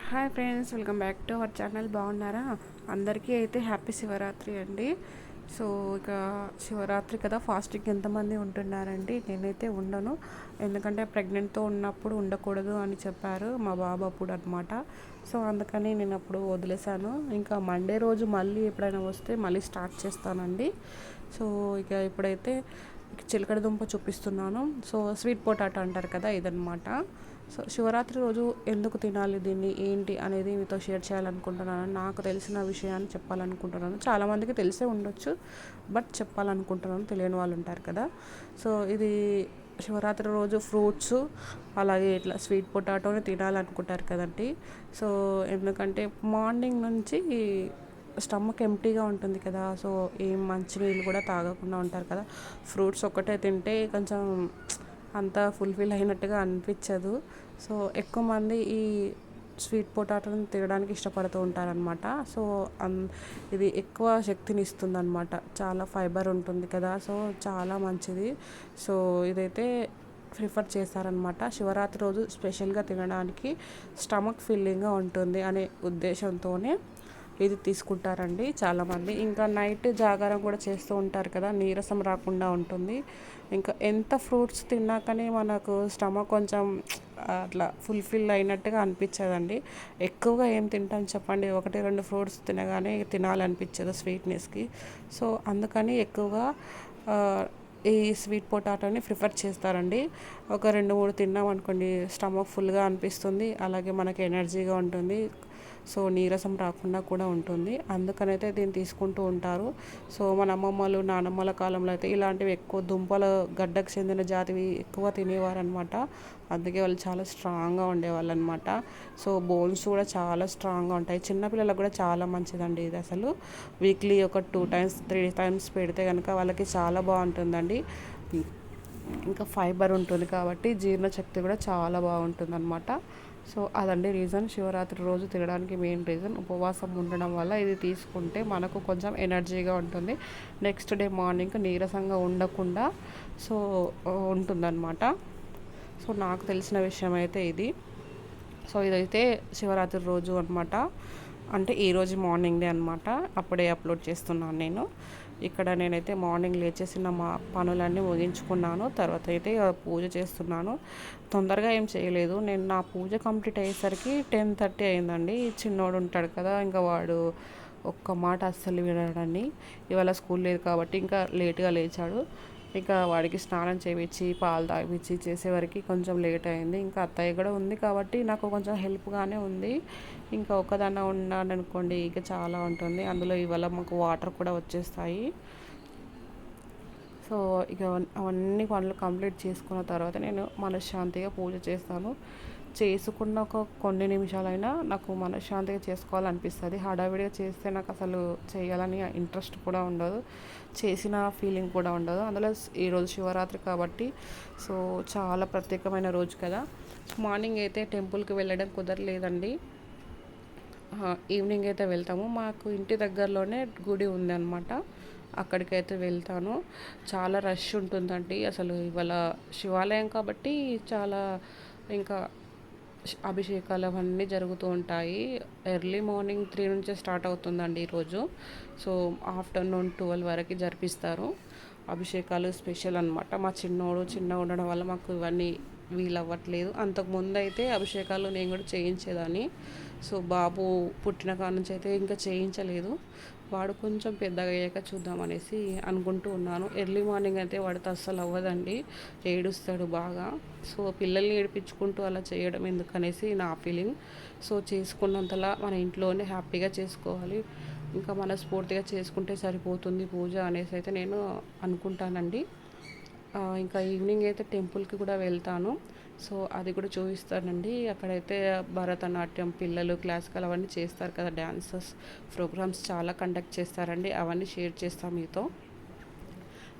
Hi friends, welcome back to our channel. బాగున్నారా? అందరికీ అయితే హ్యాపీ శివరాత్రి అండి. సో ఇక శివరాత్రి కదా, ఫాస్టింగ్ ఎంతమంది ఉంటున్నారండి? నేనైతే ఉండను, ఎందుకంటే ప్రెగ్నెంట్తో ఉన్నప్పుడు ఉండకూడదు అని చెప్పారు మా బాబు అప్పుడు అనమాట. సో అందుకని నేను అప్పుడు వదిలేశాను. ఇంకా మండే రోజు మళ్ళీ ఎప్పుడైనా వస్తే మళ్ళీ స్టార్ట్ చేస్తానండి. సో ఇక ఇప్పుడైతే చిలకడ దుంప చూపిస్తున్నాను. సో స్వీట్ పొటాటో అంటారు కదా, ఇదనమాట. సో శివరాత్రి రోజు ఎందుకు తినాలి, దీన్ని ఏంటి అనేది మీతో షేర్ చేయాలనుకుంటున్నాను. నాకు తెలిసిన విషయాన్ని చెప్పాలనుకుంటున్నాను. చాలామందికి తెలిసే ఉండొచ్చు, బట్ చెప్పాలనుకుంటున్నాను, తెలియని వాళ్ళు ఉంటారు కదా. సో ఇది శివరాత్రి రోజు ఫ్రూట్స్, అలాగే ఇట్లా స్వీట్ పొటాటోని తినాలనుకుంటారు కదండి. సో ఎందుకంటే మార్నింగ్ నుంచి స్టమక్ ఎంటీగా ఉంటుంది కదా. సో ఏం మంచినీళ్ళు కూడా తాగకుండా ఉంటారు కదా. ఫ్రూట్స్ ఒక్కటే తింటే కొంచెం అంతా ఫుల్ఫిల్ అయినట్టుగా అనిపించదు. సో ఎక్కువ మంది ఈ స్వీట్ పొటాటోని తినడానికి ఇష్టపడుతూ ఉంటారనమాట. సో ఇది ఎక్కువ శక్తిని ఇస్తుంది అనమాట. చాలా ఫైబర్ ఉంటుంది కదా, సో చాలా మంచిది. సో ఇదైతే ప్రిఫర్ చేస్తారనమాట. శివరాత్రి రోజు స్పెషల్గా తినడానికి స్టమక్ ఫిల్లింగ్గా ఉంటుంది అనే ఉద్దేశంతోనే ఇది తీసుకుంటారండి చాలామంది. ఇంకా నైట్ జాగారం కూడా చేస్తూ ఉంటారు కదా, నీరసం రాకుండా ఉంటుంది. ఇంకా ఎంత ఫ్రూట్స్ తిన్నా కానీ మనకు స్టమక్ కొంచెం అట్లా ఫుల్ఫిల్ అయినట్టుగా అనిపించదండి. ఎక్కువగా ఏం తింటాం చెప్పండి, ఒకటి రెండు ఫ్రూట్స్ తినగానే తినాలనిపించదు స్వీట్నెస్కి. సో అందుకని ఎక్కువగా ఈ స్వీట్ పొటాటోని ప్రిఫర్ చేస్తారండి. ఒక రెండు మూడు తిన్నాం అనుకోండి, స్టమక్ ఫుల్గా అనిపిస్తుంది, అలాగే మనకి ఎనర్జీగా ఉంటుంది. సో నీరసం రాకుండా కూడా ఉంటుంది. అందుకనైతే దీన్ని తీసుకుంటూ ఉంటారు. సో మన అమ్మమ్మలు నానమ్మల కాలంలో అయితే ఇలాంటివి ఎక్కువ దుంపల గడ్డకు చెందిన జాతివి ఎక్కువ తినేవారు అనమాట. అందుకే వాళ్ళు చాలా స్ట్రాంగ్గా ఉండేవాళ్ళు అనమాట. సో బోన్స్ కూడా చాలా స్ట్రాంగ్గా ఉంటాయి. చిన్నపిల్లలకు కూడా చాలా మంచిదండి ఇది. అసలు వీక్లీ ఒక 2 times 3 times పెడితే కనుక వాళ్ళకి చాలా బాగుంటుందండి. ఇంకా ఫైబర్ ఉంటుంది కాబట్టి జీర్ణశక్తి కూడా చాలా బాగుంటుంది అనమాట. సో అదండి రీజన్, శివరాత్రి రోజు తినడానికి మెయిన్ రీజన్. ఉపవాసం ఉండడం వల్ల ఇది తీసుకుంటే మనకు కొంచెం ఎనర్జీగా ఉంటుంది. నెక్స్ట్ డే మార్నింగ్ నీరసంగా ఉండకుండా సో ఉంటుందన్నమాట. సో నాకు తెలిసిన విషయం అయితే ఇది. సో ఇదైతే శివరాత్రి రోజు అనమాట, అంటే ఈరోజు మార్నింగ్దే అనమాట. అప్పుడే అప్లోడ్ చేస్తున్నాను నేను. ఇక్కడ నేనైతే మార్నింగ్ లేచేసిన మా పనులన్నీ ముగించుకున్నాను. తర్వాత అయితే పూజ చేస్తున్నాను. తొందరగా ఏం చేయలేదు నేను. నా పూజ కంప్లీట్ అయ్యేసరికి 10:30 అయిందండి. చిన్నోడు ఉంటాడు కదా, ఇంకా వాడు ఒక్క మాట అస్సలు వినడండి. ఇవాళ స్కూల్ లేదు కాబట్టి ఇంకా లేట్గా లేచాడు. ఇంకా వాడికి స్నానం చేయించి పాలు తాగిపించి చేసేవరకు కొంచెం లేట్ అయింది. ఇంకా అత్తయ్య కూడా ఉంది కాబట్టి నాకు కొంచెం హెల్ప్గానే ఉంది. ఇంకా ఒక్కదాన్న ఉన్నాను అనుకోండి, ఇక చాలా ఉంటుంది. అందులో ఇవాళ మాకు వాటర్ కూడా వచ్చేస్తాయి. సో ఇక అవన్నీ పనులు కంప్లీట్ చేసుకున్న తర్వాత నేను మనశ్శాంతిగా పూజ చేస్తాను. చేసుకున్న ఒక కొన్ని నిమిషాలైనా నాకు మనశ్శాంతిగా చేసుకోవాలనిపిస్తుంది. హడావిడిగా చేస్తే నాకు అసలు చేయాలని ఇంట్రెస్ట్ కూడా ఉండదు, చేసిన ఫీలింగ్ కూడా ఉండదు. అందులో ఈరోజు శివరాత్రి కాబట్టి సో చాలా ప్రత్యేకమైన రోజు కదా. మార్నింగ్ అయితే టెంపుల్కి వెళ్ళడం కుదరలేదండి. ఈవినింగ్ అయితే వెళ్తాము. మాకు ఇంటి దగ్గరలోనే గుడి ఉందన్నమాట, అక్కడికైతే వెళ్తాను. చాలా రష్ ఉంటుందండి అసలు. ఇవాళ శివాలయం కాబట్టి చాలా ఇంకా అభిషేకాలు అవన్నీ జరుగుతూ ఉంటాయి. ఎర్లీ మార్నింగ్ 3 నుంచే స్టార్ట్ అవుతుందండి ఈరోజు. సో ఆఫ్టర్నూన్ 12 వరకు జరిపిస్తారు అభిషేకాలు. స్పెషల్ అనమాట. మా చిన్నోడు చిన్నగా ఉండడం వల్ల మాకు ఇవన్నీ వీలవ్వట్లేదు. అంతకుముందు అయితే అభిషేకాలు నేను కూడా చేయించేదాన్ని. సో బాబు పుట్టిన కాడ నుంచి అయితే ఇంకా చేయించలేదు. వాడు కొంచెం పెద్దగా అయ్యాక చూద్దామనేసి అనుకుంటూ ఉన్నాను. ఎర్లీ మార్నింగ్ అయితే వాడితో అస్సలు అవ్వదండి, ఏడుస్తాడు బాగా. సో పిల్లల్ని ఏడిపించుకుంటూ అలా చేయడం ఎందుకనేసి నా ఫీలింగ్. సో చేసుకున్నంతలా మన ఇంట్లోనే హ్యాపీగా చేసుకోవాలి, ఇంకా మనస్ఫూర్తిగా చేసుకుంటే సరిపోతుంది పూజ అనేసి అయితే నేను అనుకుంటానండి. ఇంకా ఈవినింగ్ అయితే టెంపుల్కి కూడా వెళ్తాను. సో అది కూడా చూపిస్తానండి. అక్కడైతే భరతనాట్యం, పిల్లలు క్లాసికల్ అవన్నీ చేస్తారు కదా, డ్యాన్సెస్ ప్రోగ్రామ్స్ చాలా కండక్ట్ చేస్తారండి. అవన్నీ షేర్ చేస్తాను మీతో.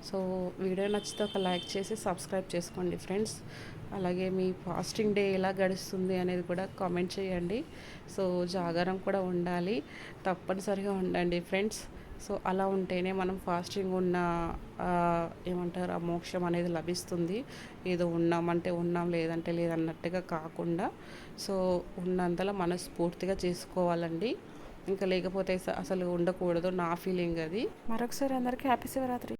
సో వీడియో నచ్చితే ఒక లైక్ చేసి సబ్స్క్రైబ్ చేసుకోండి ఫ్రెండ్స్. అలాగే మీ ఫాస్టింగ్ డే ఎలా గడుస్తుంది అనేది కూడా కామెంట్ చేయండి. సో జాగారం కూడా ఉండాలి, తప్పనిసరిగా ఉండండి ఫ్రెండ్స్. సో అలా ఉంటేనే మనం ఫాస్టింగ్ ఉన్న ఏమంటారు ఆ మోక్షం అనేది లభిస్తుంది. ఏదో ఉన్నామంటే ఉన్నాం, లేదంటే లేదన్నట్టుగా కాకుండా సో ఉన్నంతలో మనస్ఫూర్తిగా చేసుకోవాలండి. ఇంకా లేకపోతే అసలు ఉండకూడదు, నా ఫీలింగ్ అది. మరొకసారి అందరికీ హ్యాపీ శివరాత్రి.